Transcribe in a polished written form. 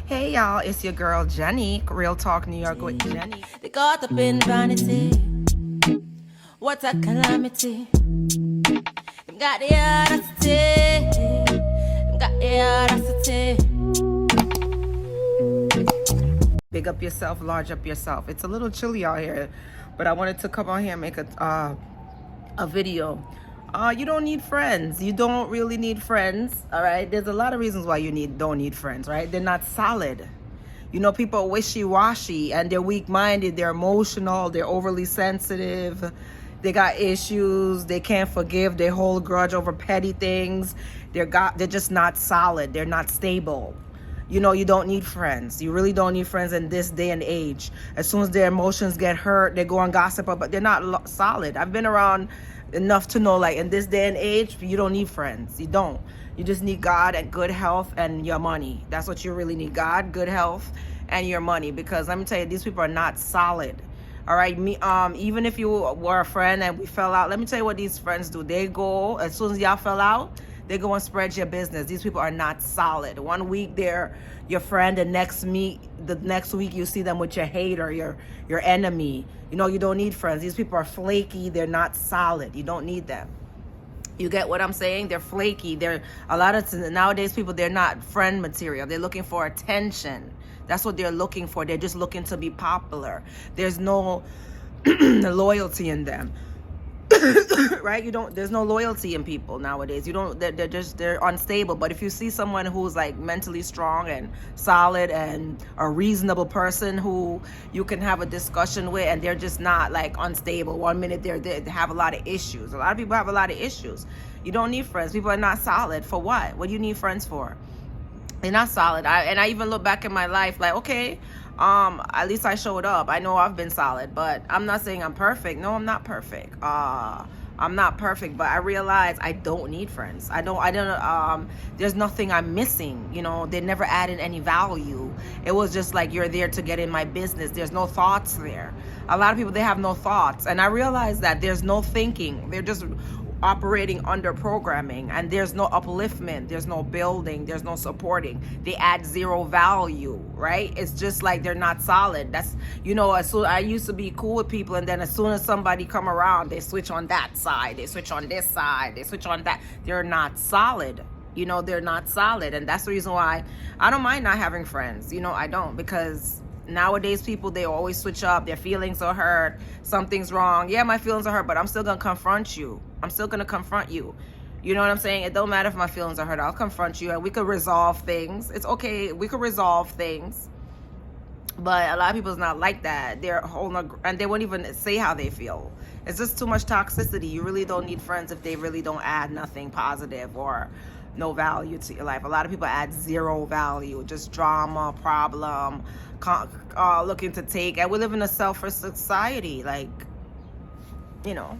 Hey y'all, it's your girl Jenny, Real Talk New York with Jenny. They caught up in vanity. What a calamity. Them got the audacity. Them got the audacity. Big up yourself, large up yourself. It's a little chilly out here, but I wanted to come on here and make a video. You don't need friends. You don't really need friends, all right? There's a lot of reasons why you don't need friends, right? They're not solid. You know, people are wishy-washy and they're weak-minded, they're emotional, they're overly sensitive, they got issues, they can't forgive, they hold grudge over petty things. They're just not solid, they're not stable. You know, you don't need friends. You really don't need friends in this day and age. As soon as their emotions get hurt, they go on gossip, but they're not solid. I've been around enough to know, like, in this day and age, you don't need friends. You don't. You just need God and good health and your money. That's what you really need. God, good health, and your money. Because let me tell you, these people are not solid. All right, even if you were a friend and we fell out, let me tell you what these friends do. They go, as soon as y'all fell out, they go and spread your business. These people are not solid. One week they're your friend, the next week you see them with your hater, your enemy. You know, you don't need friends. These people are flaky. They're not solid. You don't need them. You get what I'm saying? They're flaky. They're nowadays people, they're not friend material. They're looking for attention. That's what they're looking for. They're just looking to be popular. There's no loyalty in them. Right? There's no loyalty in people nowadays. They're unstable. But if you see someone who's like mentally strong and solid and a reasonable person who you can have a discussion with, and they're just not like unstable. 1 minute they have a lot of issues. A lot of people have a lot of issues. You don't need friends. People are not solid. For what? What do you need friends for? They're not solid. I even look back in my life like, okay, at least I showed up. I know I've been solid, but I'm not saying I'm perfect. No, I'm not perfect. I'm not perfect, but I realize I don't need friends. I don't, there's nothing I'm missing. You know, they never added any value. It was just like, you're there to get in my business. There's no thoughts there. A lot of people, they have no thoughts. And I realize that there's no thinking. They're just operating under programming, and there's no upliftment, there's no building, there's no supporting. They add zero value, right? It's just like they're not solid. That's, you know, I used to be cool with people, and then as soon as somebody come around, they switch on that side, they switch on this side, they switch on that. They're not solid. You know, they're not solid. And that's the reason why I don't mind not having friends. You know, I don't, because nowadays people, they always switch up. Their feelings are hurt, something's wrong. Yeah, my feelings are hurt, but I'm still gonna confront you. I'm still gonna confront you. You know what I'm saying? It don't matter if my feelings are hurt. I'll confront you and we could resolve things. It's okay, we could resolve things. But a lot of people's not like that. They're holding, and they won't even say how they feel. It's just too much toxicity. You really don't need friends if they really don't add nothing positive or no value to your life. A lot of people add zero value, just drama, problem, looking to take. And we live in a selfish society, like, you know.